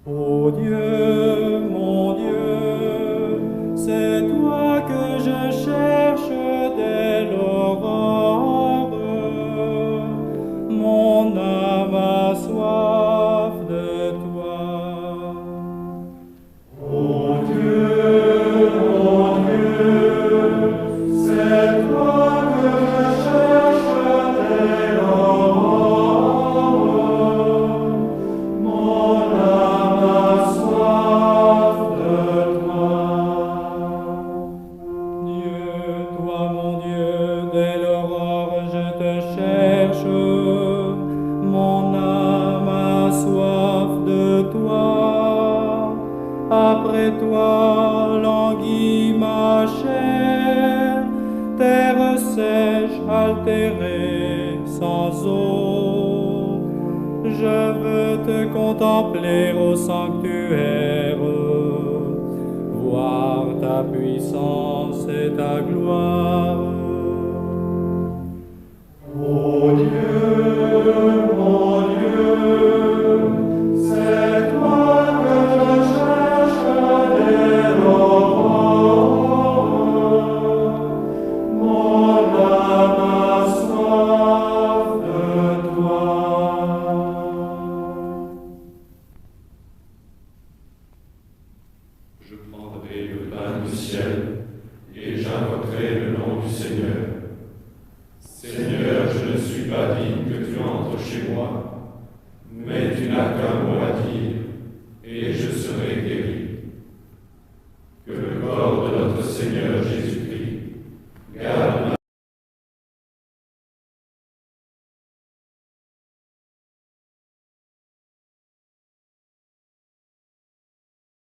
Ô Dieu, mon Dieu, c'est toi que je cherche dès l'aurore. Mon âme a soif de toi. Ô Dieu, mon Dieu, c'est toi que je cherche dès l'aurore. Mon âme a soif de toi. Dieu, toi mon Dieu, dès l'aurore je te cherche. Mon âme a soif de toi. Après toi languit ma chair, terre sèche, altérée, sans eau. Je veux te contempler au sanctuaire, voir ta puissance et ta gloire. Ô Dieu, mon Dieu, c'est toi que je cherche dès l'aurore. Mon âme a soif de toi. Je prendrai le pain du ciel et j'invoquerai le nom du Seigneur. Seigneur, je ne suis pas digne que tu entres chez moi, mais tu n'as qu'un